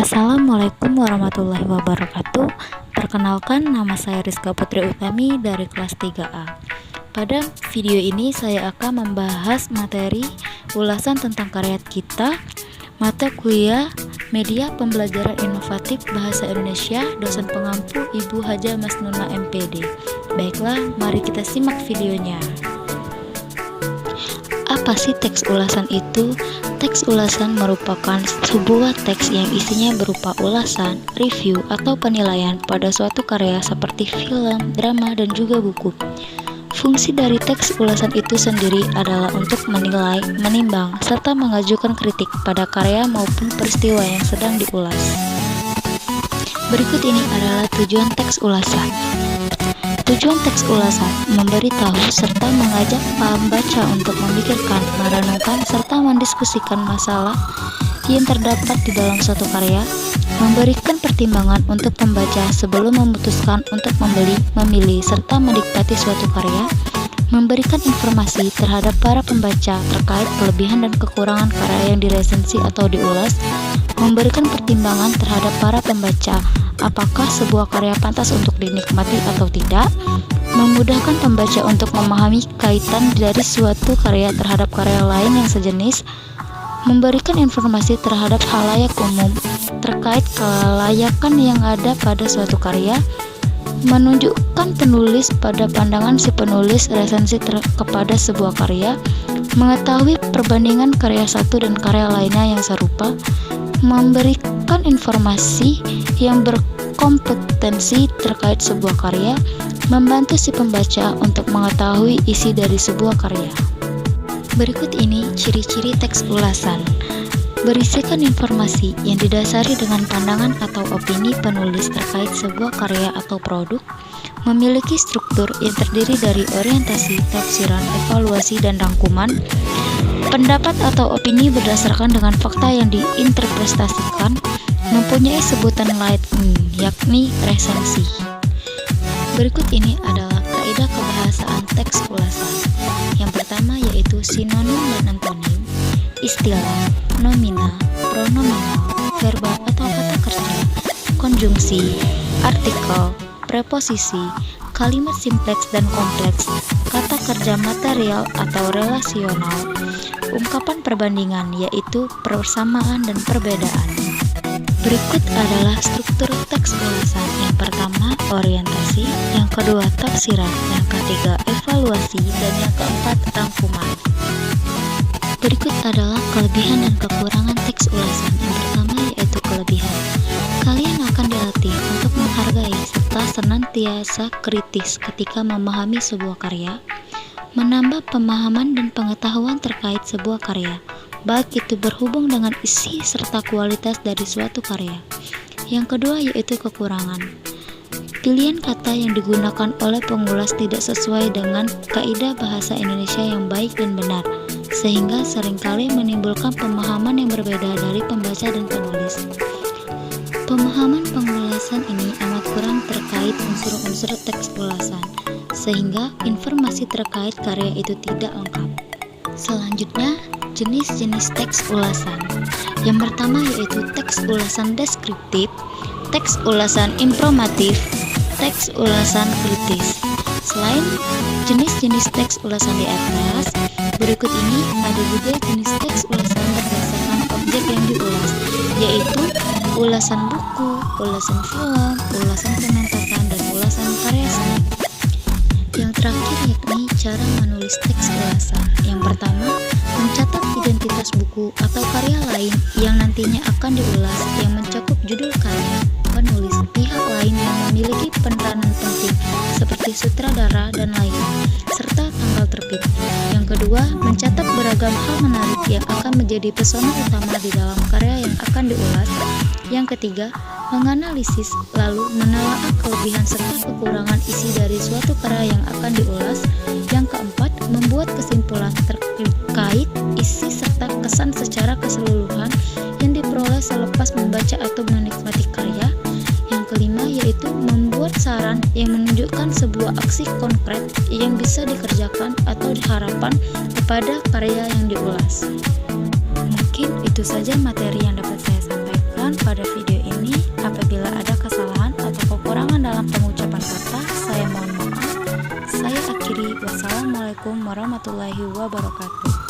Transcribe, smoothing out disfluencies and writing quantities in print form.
Assalamualaikum warahmatullahi wabarakatuh. Perkenalkan, nama saya Rizka Putri Utami dari kelas 3A. Pada video ini saya akan membahas materi ulasan tentang karya kita, mata kuliah Media Pembelajaran Inovatif Bahasa Indonesia, dosen pengampu Ibu Haja Masnuna MPD. Baiklah, mari kita simak videonya. Apa sih teks ulasan itu? Teks ulasan merupakan sebuah teks yang isinya berupa ulasan, review, atau penilaian pada suatu karya seperti film, drama, dan juga buku. Fungsi dari teks ulasan itu sendiri adalah untuk menilai, menimbang, serta mengajukan kritik pada karya maupun peristiwa yang sedang diulas. Berikut ini adalah tujuan teks ulasan. Tujuan teks ulasan memberitahu serta mengajak pembaca untuk memikirkan, merenungkan, serta mendiskusikan masalah yang terdapat di dalam suatu karya, memberikan pertimbangan untuk pembaca sebelum memutuskan untuk membeli, memilih, serta menikmati suatu karya, memberikan informasi terhadap para pembaca terkait kelebihan dan kekurangan karya yang diresensi atau diulas, memberikan pertimbangan terhadap para pembaca apakah sebuah karya pantas untuk dinikmati atau tidak, memudahkan pembaca untuk memahami kaitan dari suatu karya terhadap karya lain yang sejenis, memberikan informasi terhadap khalayak umum terkait kelayakan yang ada pada suatu karya, menunjukkan penulis pada pandangan si penulis resensi kepada sebuah karya, mengetahui perbandingan karya satu dan karya lainnya yang serupa, memberikan informasi yang berkompetensi terkait sebuah karya, membantu si pembaca untuk mengetahui isi dari sebuah karya. Berikut ini ciri-ciri teks ulasan. Berisikan informasi yang didasari dengan pandangan atau opini penulis terkait sebuah karya atau produk, memiliki struktur yang terdiri dari orientasi, tafsiran, evaluasi, dan rangkuman, pendapat atau opini berdasarkan dengan fakta yang diinterpretasikan, mempunyai sebutan lain yakni resensi. Berikut ini adalah kaidah kebahasaan teks ulasan. Yang pertama yaitu sinonim dan antonim, istilah, nomina, pronominal, verba atau kata kerja, konjungsi, artikel, preposisi, kalimat simpleks dan kompleks, kata kerja material atau relasional, ungkapan perbandingan yaitu persamaan dan perbedaan. Berikut adalah struktur teks ulasan. Yang pertama, orientasi, yang kedua, tafsiran, yang ketiga, evaluasi, dan yang keempat, rangkuman. Berikut adalah kelebihan dan kekurangan teks ulasan. Yang pertama yaitu kelebihan. Kalian akan dilatih untuk menghargai serta senantiasa kritis ketika memahami sebuah karya, menambah pemahaman dan pengetahuan terkait sebuah karya, baik itu berhubung dengan isi serta kualitas dari suatu karya. Yang kedua yaitu kekurangan. Pilihan kata yang digunakan oleh pengulas tidak sesuai dengan kaidah bahasa Indonesia yang baik dan benar, sehingga seringkali menimbulkan pemahaman yang berbeda dari pembaca dan penulis. Pemahaman pengulasan ini amat kurang terkait unsur-unsur teks ulasan, sehingga informasi terkait karya itu tidak lengkap. Selanjutnya, jenis-jenis teks ulasan. Yang pertama yaitu teks ulasan deskriptif, teks ulasan informatif, teks ulasan kritis. Selain jenis-jenis teks ulasan di atas, berikut ini ada juga jenis teks ulasan berdasarkan objek yang diulas, yaitu ulasan buku, ulasan film, ulasan pementasan, dan ulasan karya seni. Yang terakhir yakni cara menulis teks ulasan. Yang pertama, mencatat identitas buku atau karya lain yang nantinya akan diulas yang mencakup judul karya, penulis, pihak lain yang memiliki peranan penting seperti sutradara dan lainnya, serta tanggal terbit. Yang kedua, mencatat beragam hal menarik yang akan menjadi pesona utama di dalam karya yang akan diulas. Yang ketiga, menganalisis lalu menelaah kelebihan serta kekurangan isi dari suatu karya yang akan diulas. Yang keempat, membuat kesimpulan terkait isi serta kesan secara keseluruhan yang diperoleh selepas membaca atau menikmati karya. Yang kelima yaitu membuat saran yang menunjukkan sebuah aksi konkret yang bisa dikerjakan atau diharapkan kepada karya yang diulas. Mungkin itu saja materi yang dapat saya sampaikan pada video ini. atau ucapan kata, saya mohon maaf. Saya akhiri. Wassalamualaikum warahmatullahi wabarakatuh.